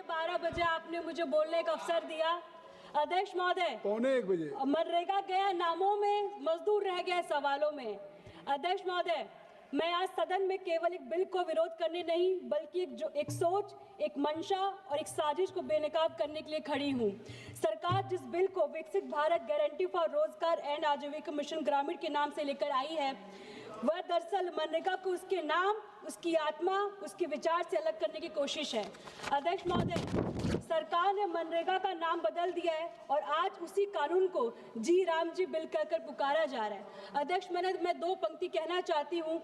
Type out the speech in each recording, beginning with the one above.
12 बजे आपने मुझे बोलने का अवसर दिया। अध्यक्ष महोदय, 1:45 मनरेगा गया नामों में, मजदूर रह गए सवालों में। अध्यक्ष महोदय, मैं आज सदन में केवल एक बिल को विरोध करने नहीं बल्कि एक सोच, एक मंशा और एक साजिश को बेनकाब करने के लिए खड़ी हूँ। सरकार जिस बिल को विकसित भारत गारंटी फॉर रोजगार एंड आजीविका मिशन ग्रामीण के नाम से लेकर आई है, वह दरअसल मनरेगा को उसके नाम, उसकी आत्मा, उसके विचार से अलग करने की कोशिश है। अध्यक्ष महोदय, सरकार ने मनरेगा का नाम बदल दिया है और आज उसी कानून को जी राम जी बिल कहकर पुकारा जा रहा है। अध्यक्ष, मैं 2 पंक्ति कहना चाहती हूँ।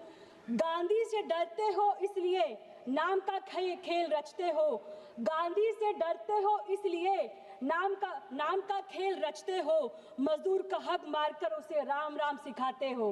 गांधी से डरते हो इसलिए नाम का खेल रचते हो, गांधी से डरते हो इसलिए नाम का खेल रचते हो, मजदूर का हक मारकर उसे राम राम सिखाते हो।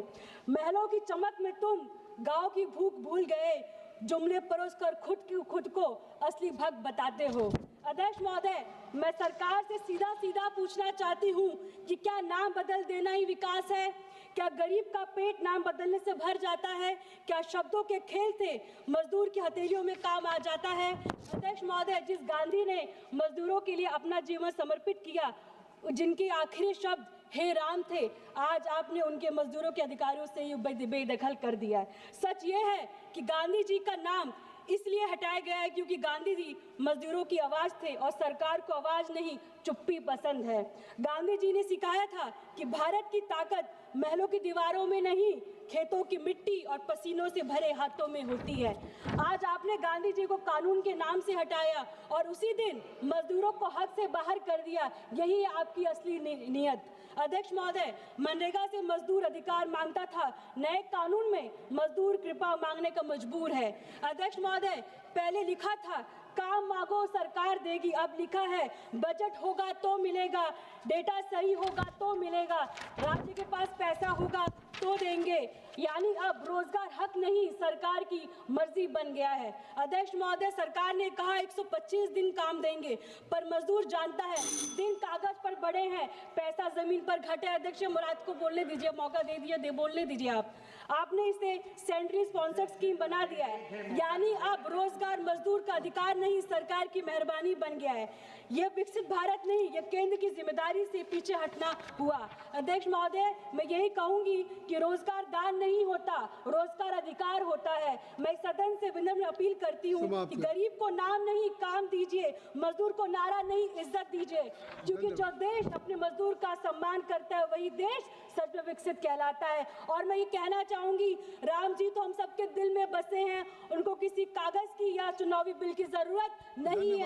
महलों की चमक में तुम गांव की भूख भूल गए, जुमले परोसकर खुद को असली भक्त बताते हो। अध्यक्ष महोदय, मैं सरकार से सीधा पूछना चाहती हूँ कि क्या नाम बदल देना ही विकास है? क्या गरीब का पेट नाम बदलने से भर जाता है? क्या शब्दों के खेल से मजदूर की हथेलियों में काम आ जाता है? अध्यक्ष महोदय, जिस गांधी ने मजदूरों के लिए अपना जीवन समर्पित किया, जिनके आखिरी शब्द हे राम थे, आज आपने उनके मजदूरों के अधिकारों से ही बेदखल कर दिया है। सच ये है कि गांधी जी का नाम इसलिए हटाया गया है क्योंकि गांधी जी मजदूरों की आवाज थे और सरकार को आवाज नहीं, चुप्पी पसंद है। गांधी जी ने सिखाया था कि भारत की ताकत महलों की दीवारों में नहीं, खेतों की मिट्टी और पसीनों से भरे हाथों में होती है। आज आपने गांधी जी को कानून के नाम से हटाया और उसी दिन मजदूरों को हद से बाहर कर दिया। यही है आपकी असली नीयत। अध्यक्ष महोदय, मनरेगा से मजदूर अधिकार मांगता था, नए कानून में मजदूर कृपा मांगने का मजबूर है। अध्यक्ष महोदय, पहले लिखा था काम मांगो सरकार देगी, अब लिखा है बजट होगा तो मिलेगा, डेटा सही होगा तो मिलेगा, राज्य के पास पैसा होगा तो देंगे। यानी अब रोजगार हक नहीं, सरकार की मर्जी बन गया है। अध्यक्ष महोदय, सरकार ने कहा 125 दिन काम देंगे, पर मजदूर जानता है दिन कागज पर बड़े हैं, पैसा जमीन पर घटे। अध्यक्ष, मुराद को बोलने दीजिए, मौका दे दिया, बोलने दीजिए। आपने इसे सेंट्रली स्पॉन्सर्ड स्कीम बना दिया है, यानी अब रोजगार मजदूर का अधिकार नहीं, सरकार की मेहरबानी बन गया है। यह विकसित भारत नहीं, यह केंद्र की जिम्मेदारी से पीछे हटना हुआ। अध्यक्ष महोदय, मैं यही कहूंगी कि रोजगार दान नहीं होता, रोजगार अधिकार होता है। मैं सदन से विनम्र अपील करती हूँ कि गरीब को नाम नहीं काम दीजिए, मजदूर को नारा नहीं इज्जत दीजिए, क्योंकि जो देश अपने मजदूर का सम्मान करता है वही देश सच में विकसित कहलाता है। और मैं ये कहना चाहूंगी, राम जी तो हम सबके दिल में बसे हैं, उनको किसी कागज की या चुनावी बिल की जरूरत नहीं है।